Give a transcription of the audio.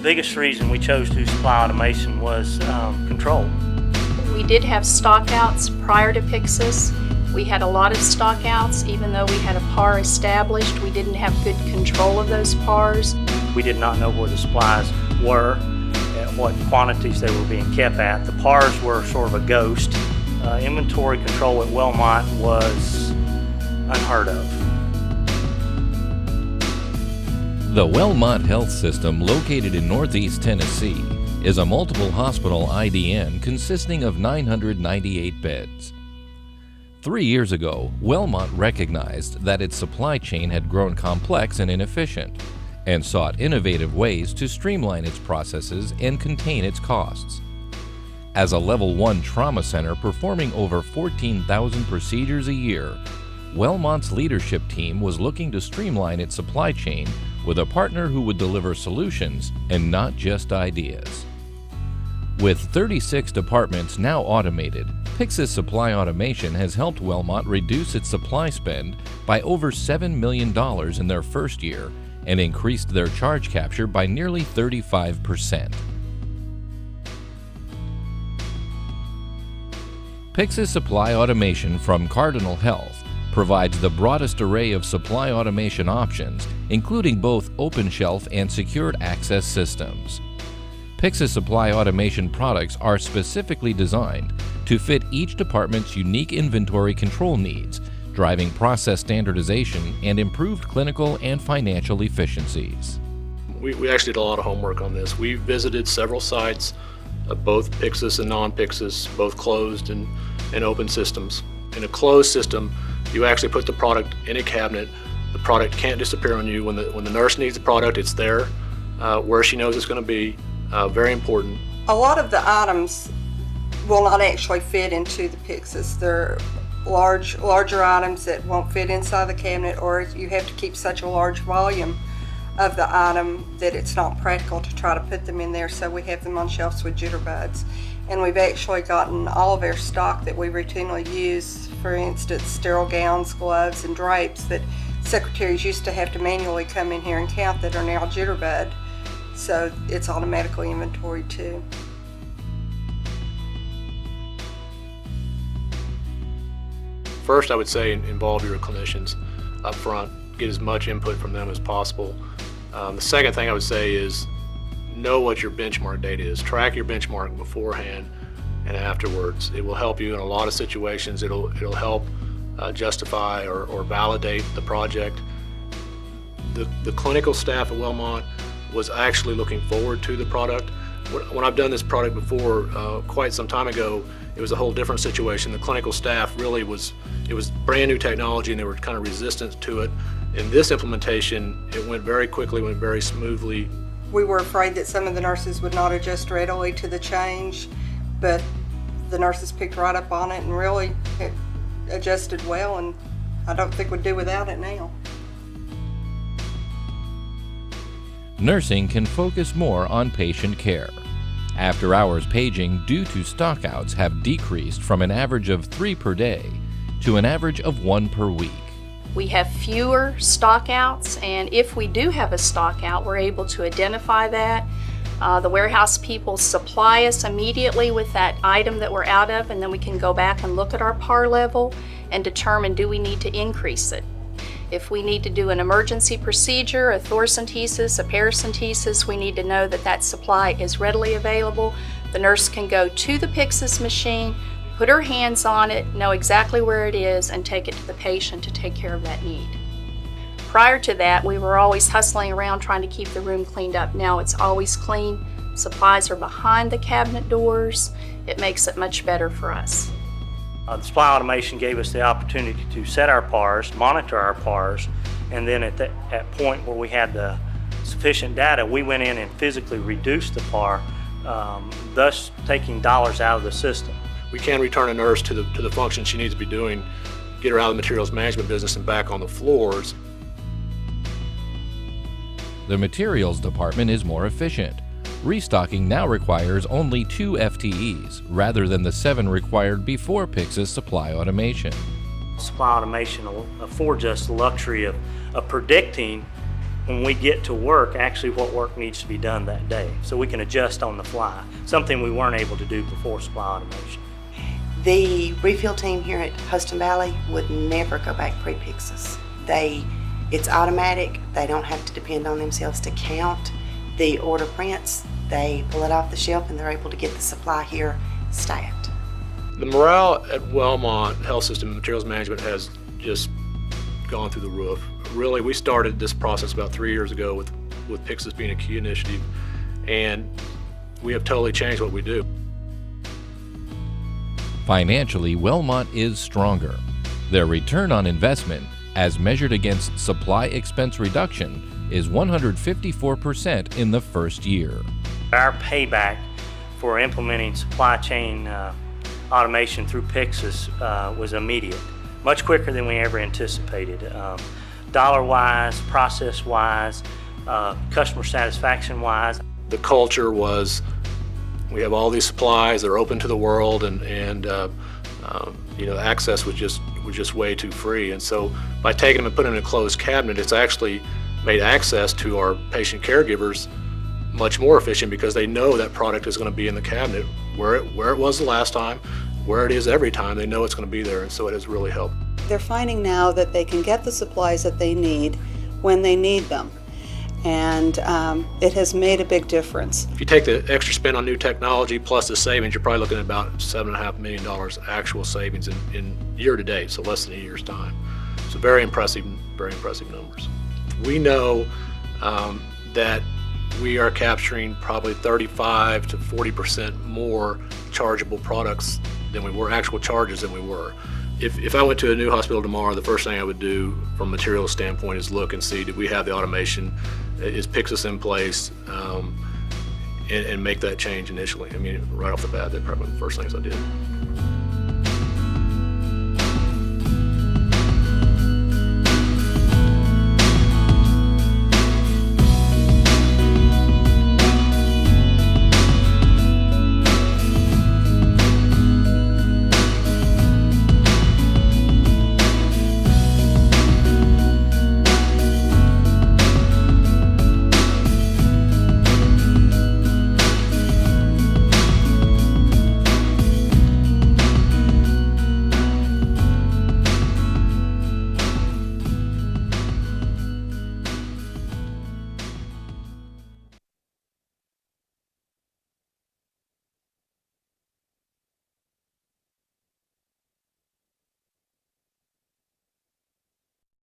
biggest reason we chose to supply automation was control. We did have stockouts prior to Pyxis. We had a lot of stockouts. Even though we had a PAR established, we didn't have good control of those PARs. We did not know where the supplies were and what quantities they were being kept at. The PARs were sort of a ghost. Inventory control at Wellmont was unheard of. The Wellmont Health System, located in Northeast Tennessee, is a multiple hospital IDN consisting of 998 beds. 3 years ago, Wellmont recognized that its supply chain had grown complex and inefficient, and sought innovative ways to streamline its processes and contain its costs. As a Level 1 trauma center performing over 14,000 procedures a year, Wellmont's leadership team was looking to streamline its supply chain with a partner who would deliver solutions and not just ideas. With 36 departments now automated, Pyxis Supply Automation has helped Wellmont reduce its supply spend by over $7 million in their first year and increased their charge capture by nearly 35%. Pyxis Supply Automation from Cardinal Health provides the broadest array of supply automation options, including both open-shelf and secured access systems. Pyxis Supply Automation products are specifically designed to fit each department's unique inventory control needs, driving process standardization and improved clinical and financial efficiencies. We actually did a lot of homework on this. We visited several sites, both Pyxis and non-Pyxis, both closed and open systems. In a closed system, you actually put the product in a cabinet. The product can't disappear on you. When the nurse needs the product, it's there where she knows it's going to be. Very important. A lot of the items will not actually fit into the Pyxis. They're larger items that won't fit inside the cabinet, or you have to keep such a large volume of the item that it's not practical to try to put them in there, so we have them on shelves with jitterbugs. And we've actually gotten all of our stock that we routinely use, for instance, sterile gowns, gloves, and drapes that secretaries used to have to manually come in here and count, that are now jitterbugged, so it's automatically inventoried too. First, I would say involve your clinicians up front. Get as much input from them as possible. The second thing I would say is know what your benchmark data is. Track your benchmark beforehand and afterwards. It will help you in a lot of situations. It'll help justify or validate the project. The clinical staff at Wellmont was actually looking forward to the product. When I've done this product before, quite some time ago, it was a whole different situation. The clinical staff really it was brand new technology and they were kind of resistant to it. In this implementation, it went very quickly, went very smoothly. We were afraid that some of the nurses would not adjust readily to the change, but the nurses picked right up on it and really adjusted well, and I don't think we'd do without it now. Nursing can focus more on patient care. After-hours paging due to stockouts have decreased from an average of 3 per day to an average of 1 per week. We have fewer stockouts, and if we do have a stockout, we're able to identify that. The warehouse people supply us immediately with that item that we're out of, and then we can go back and look at our PAR level and determine, do we need to increase it? If we need to do an emergency procedure, a thoracentesis, a paracentesis, we need to know that that supply is readily available. The nurse can go to the Pyxis machine, put her hands on it, know exactly where it is, and take it to the patient to take care of that need. Prior to that, we were always hustling around trying to keep the room cleaned up. Now it's always clean. Supplies are behind the cabinet doors. It makes it much better for us. The supply automation gave us the opportunity to set our PARs, monitor our PARs, and then at that point where we had the sufficient data, we went in and physically reduced the PAR, thus taking dollars out of the system. We can return a nurse to the function she needs to be doing, get her out of the materials management business and back on the floors. The materials department is more efficient. Restocking now requires only 2 FTEs rather than the 7 required before Pyxis Supply Automation. Supply automation affords us the luxury of predicting when we get to work, actually what work needs to be done that day. So we can adjust on the fly, something we weren't able to do before supply automation. The refill team here at Huston Valley would never go back pre-Pyxis. It's automatic. They don't have to depend on themselves to count the order prints. They pull it off the shelf and they're able to get the supply here staffed. The morale at Wellmont Health System Materials Management has just gone through the roof. Really, we started this process about 3 years ago with Pyxis being a key initiative, and we have totally changed what we do. Financially, Wellmont is stronger. Their return on investment, as measured against supply expense reduction, is 154% in the first year. Our payback for implementing supply chain automation through Pyxis was immediate, much quicker than we ever anticipated. Dollar-wise, process-wise, customer satisfaction-wise. The culture was, we have all these supplies, they're open to the world, and access was just way too free. And so by taking them and putting them in a closed cabinet, it's actually made access to our patient caregivers much more efficient, because they know that product is going to be in the cabinet where it was the last time, where it is every time. They know it's going to be there, and so it has really helped. They're finding now that they can get the supplies that they need when they need them, and it has made a big difference. If you take the extra spend on new technology plus the savings, you're probably looking at about $7.5 million actual savings in year to date, so less than a year's time. So very impressive numbers. We know that we are capturing probably 35 to 40% more chargeable products than we were, actual charges than we were. If I went to a new hospital tomorrow, the first thing I would do from a materials standpoint is look and see, do we have the automation, is Pyxis in place, and make that change initially. I mean, right off the bat, that's probably the first things I did.